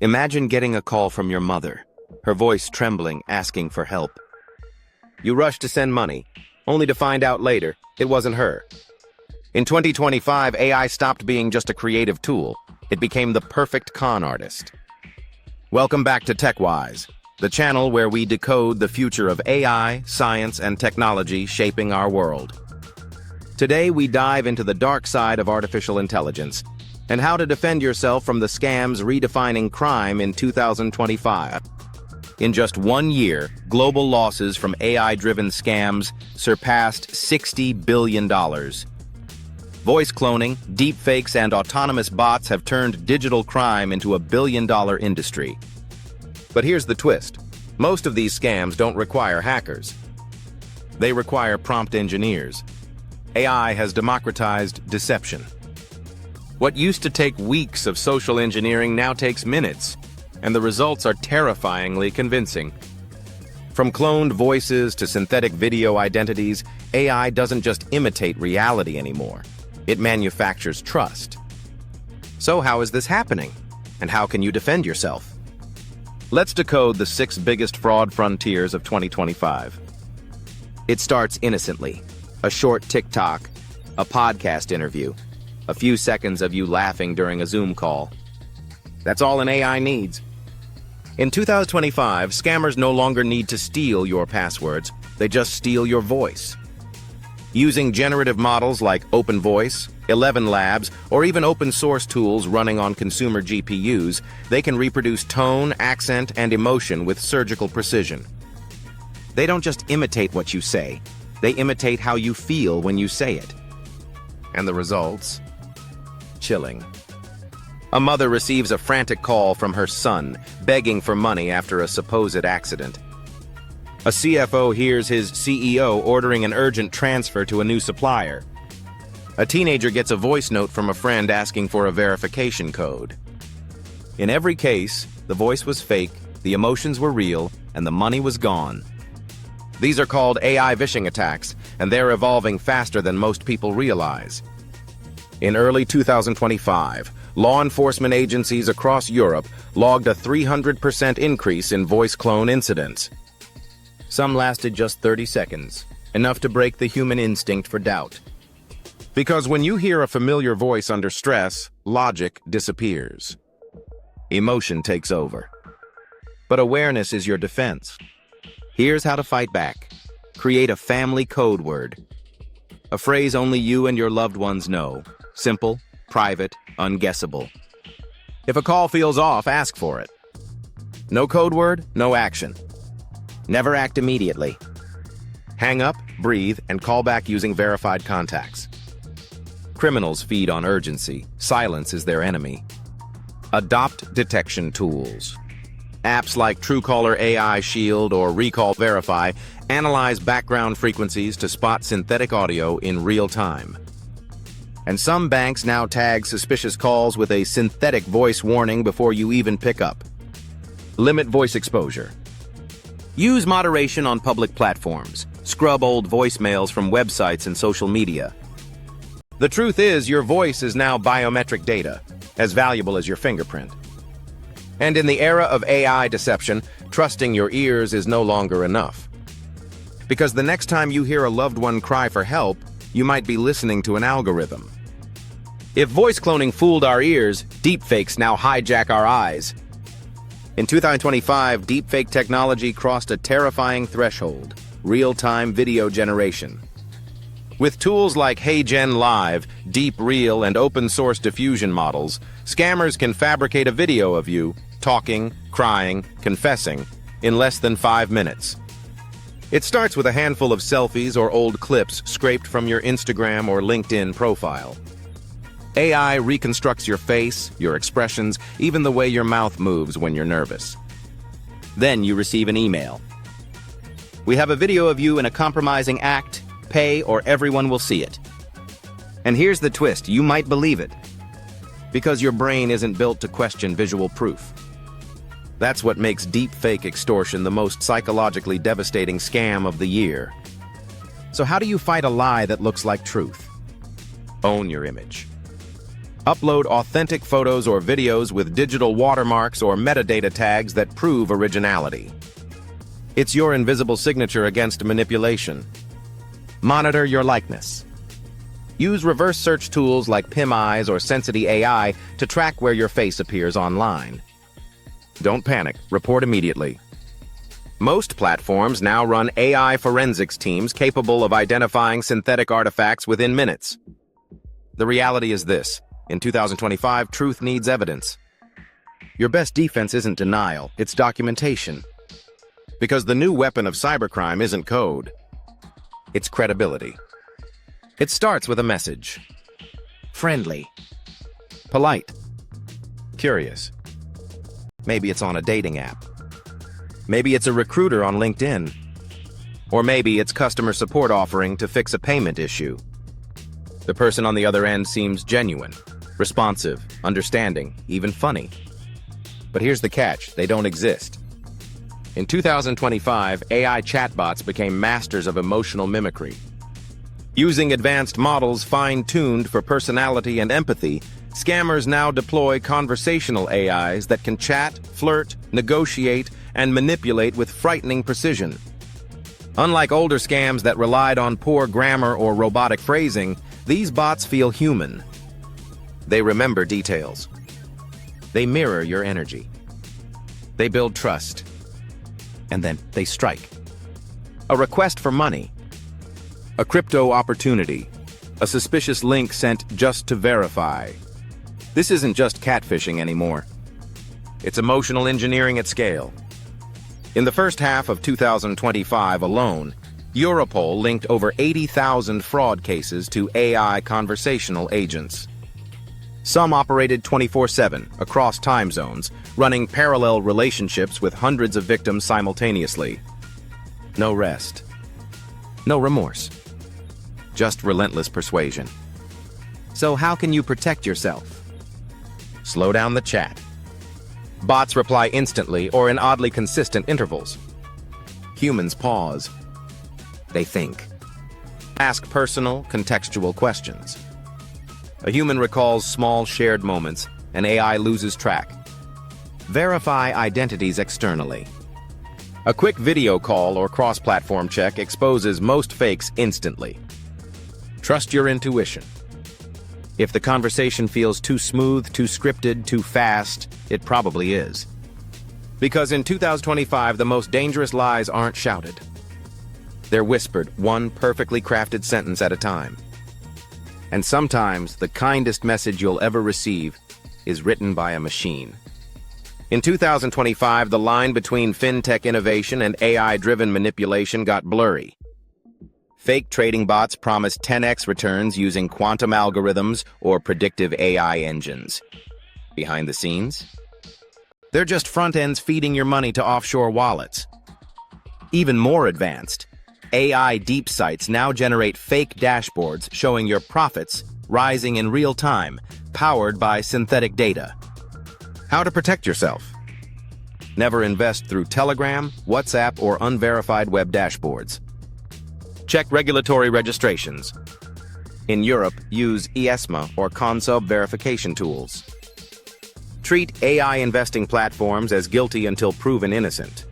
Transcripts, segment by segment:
Imagine getting a call from your mother, her voice trembling, asking for help. You rush to send money, only to find out later it wasn't her. In 2025, AI stopped being just a creative tool. It became the perfect con artist. Welcome back to TechWise, the channel where we decode the future of AI, science, and technology shaping our world. Today, we dive into the dark side of artificial intelligence and how to defend yourself from the scams redefining crime in 2025. In just 1 year, global losses from AI-driven scams surpassed $60 billion. Voice cloning, deepfakes, and autonomous bots have turned digital crime into a billion-dollar industry. But here's the twist. Most of these scams don't require hackers. They require prompt engineers. AI has democratized deception. What used to take weeks of social engineering now takes minutes, and the results are terrifyingly convincing. From cloned voices to synthetic video identities, AI doesn't just imitate reality anymore. It manufactures trust. So how is this happening? And how can you defend yourself? Let's decode the 6 biggest fraud frontiers of 2025. It starts innocently. A short TikTok, a podcast interview, a few seconds of you laughing during a Zoom call. That's all an AI needs. In 2025, scammers no longer need to steal your passwords, they just steal your voice. Using generative models like OpenVoice, 11 Labs, or even open-source tools running on consumer GPUs, they can reproduce tone, accent, and emotion with surgical precision. They don't just imitate what you say, they imitate how you feel when you say it. And the results? Chilling. A mother receives a frantic call from her son, begging for money after a supposed accident. A CFO hears his CEO ordering an urgent transfer to a new supplier. A teenager gets a voice note from a friend asking for a verification code. In every case, the voice was fake, the emotions were real, and the money was gone. These are called AI vishing attacks, and they're evolving faster than most people realize. In early 2025, law enforcement agencies across Europe logged a 300% increase in voice clone incidents. Some lasted just 30 seconds, enough to break the human instinct for doubt. Because when you hear a familiar voice under stress, logic disappears. Emotion takes over. But awareness is your defense. Here's how to fight back. Create a family code word. A phrase only you and your loved ones know. Simple, private, unguessable. If a call feels off, ask for it. No code word, no action. Never act immediately. Hang up, breathe, and call back using verified contacts. Criminals feed on urgency. Silence is their enemy. Adopt detection tools. Apps like Truecaller AI Shield or Recall Verify analyze background frequencies to spot synthetic audio in real time. And some banks now tag suspicious calls with a synthetic voice warning before you even pick up. Limit voice exposure. Use moderation on public platforms. Scrub old voicemails from websites and social media. The truth is, your voice is now biometric data, as valuable as your fingerprint. And in the era of AI deception, trusting your ears is no longer enough. Because the next time you hear a loved one cry for help, you might be listening to an algorithm. If voice cloning fooled our ears, deepfakes now hijack our eyes. In 2025, deepfake technology crossed a terrifying threshold: real-time video generation. With tools like HeyGen Live, Deep Real, and open-source diffusion models, scammers can fabricate a video of you talking, crying, confessing in less than 5 minutes. It starts with a handful of selfies or old clips scraped from your Instagram or LinkedIn profile. AI reconstructs your face, your expressions, even the way your mouth moves when you're nervous. Then you receive an email. We have a video of you in a compromising act. Pay or everyone will see it. And here's the twist, you might believe it. Because your brain isn't built to question visual proof. That's what makes deepfake extortion the most psychologically devastating scam of the year. So how do you fight a lie that looks like truth? Own your image. Upload authentic photos or videos with digital watermarks or metadata tags that prove originality. It's your invisible signature against manipulation. Monitor your likeness. Use reverse search tools like PimEyes or Sensity AI to track where your face appears online. Don't panic. Report immediately. Most platforms now run AI forensics teams capable of identifying synthetic artifacts within minutes. The reality is this. In 2025, truth needs evidence. Your best defense isn't denial, it's documentation. Because the new weapon of cybercrime isn't code. It's credibility. It starts with a message. Friendly. Polite. Curious. Maybe it's on a dating app. Maybe it's a recruiter on LinkedIn. Or maybe it's customer support offering to fix a payment issue. The person on the other end seems genuine, responsive, understanding, even funny. But here's the catch, they don't exist. In 2025, AI chatbots became masters of emotional mimicry. Using advanced models fine-tuned for personality and empathy, scammers now deploy conversational AIs that can chat, flirt, negotiate, and manipulate with frightening precision. Unlike older scams that relied on poor grammar or robotic phrasing, these bots feel human. They remember details. They mirror your energy. They build trust. And then they strike. A request for money. A crypto opportunity. A suspicious link sent just to verify. This isn't just catfishing anymore. It's emotional engineering at scale. In the first half of 2025 alone, Europol linked over 80,000 fraud cases to AI conversational agents. Some operated 24/7 across time zones, running parallel relationships with hundreds of victims simultaneously. No rest. No remorse. Just relentless persuasion. So how can you protect yourself? Slow down the chat. Bots reply instantly or in oddly consistent intervals. Humans pause. They think. Ask personal, contextual questions. A human recalls small shared moments, and AI loses track. Verify identities externally. A quick video call or cross-platform check exposes most fakes instantly. Trust your intuition. If the conversation feels too smooth, too scripted, too fast, it probably is. Because in 2025, the most dangerous lies aren't shouted. They're whispered, one perfectly crafted sentence at a time. And sometimes, the kindest message you'll ever receive is written by a machine. In 2025, the line between fintech innovation and AI-driven manipulation got blurry. Fake trading bots promise 10x returns using quantum algorithms or predictive AI engines. Behind the scenes, they're just front ends feeding your money to offshore wallets. Even more advanced, AI deep sites now generate fake dashboards showing your profits rising in real time, powered by synthetic data. How to protect yourself? Never invest through Telegram, WhatsApp, or unverified web dashboards. Check regulatory registrations. In Europe, use ESMA or Consub verification tools. Treat AI investing platforms as guilty until proven innocent.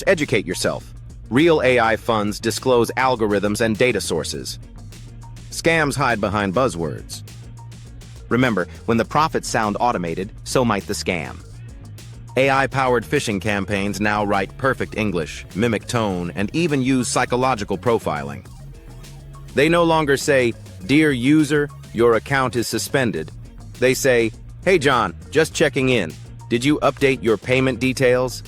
Educate yourself. Real AI funds disclose algorithms and data sources. Scams hide behind buzzwords. Remember, when the profits sound automated, so might the scam. AI-powered phishing campaigns now write perfect English, mimic tone, and even use psychological profiling. They no longer say, "Dear user, your account is suspended." They say, "Hey John, just checking in. Did you update your payment details?"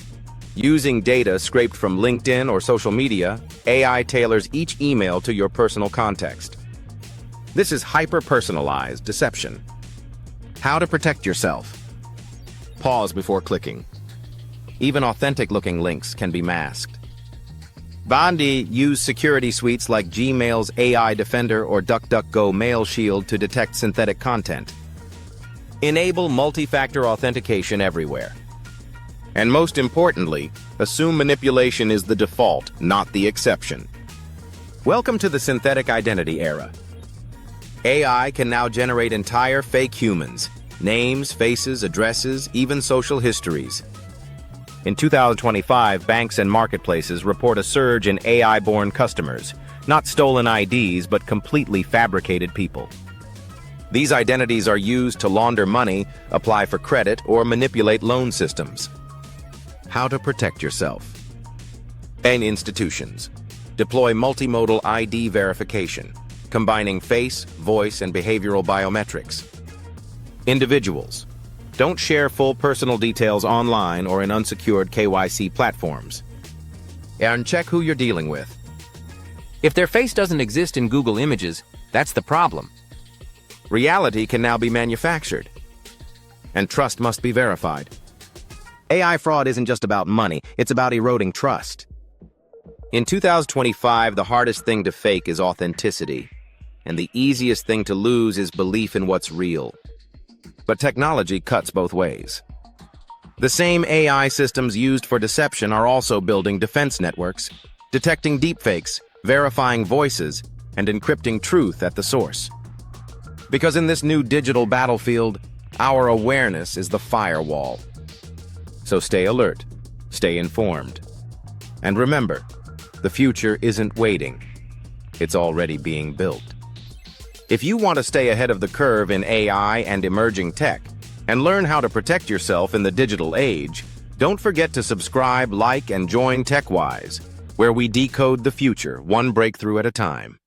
Using data scraped from LinkedIn or social media, AI tailors each email to your personal context. This is hyper-personalized deception. How to protect yourself? Pause before clicking. Even authentic-looking links can be masked. Bandi use security suites like Gmail's AI Defender or DuckDuckGo Mail Shield to detect synthetic content. Enable multi-factor authentication everywhere. And most importantly, assume manipulation is the default, not the exception. Welcome to the synthetic identity era. AI can now generate entire fake humans, names, faces, addresses, even social histories. In 2025, banks and marketplaces report a surge in AI-born customers, not stolen IDs, but completely fabricated people. These identities are used to launder money, apply for credit, or manipulate loan systems. How to protect yourself. And institutions. Deploy multimodal ID verification, combining face, voice, and behavioral biometrics. Individuals. Don't share full personal details online or in unsecured KYC platforms. And check who you're dealing with. If their face doesn't exist in Google Images, that's the problem. Reality can now be manufactured. And trust must be verified. AI fraud isn't just about money, it's about eroding trust. In 2025, the hardest thing to fake is authenticity, and the easiest thing to lose is belief in what's real. But technology cuts both ways. The same AI systems used for deception are also building defense networks, detecting deepfakes, verifying voices, and encrypting truth at the source. Because in this new digital battlefield, our awareness is the firewall. So stay alert, stay informed. And remember, the future isn't waiting. It's already being built. If you want to stay ahead of the curve in AI and emerging tech, and learn how to protect yourself in the digital age, don't forget to subscribe, like, and join TechWise, where we decode the future, one breakthrough at a time.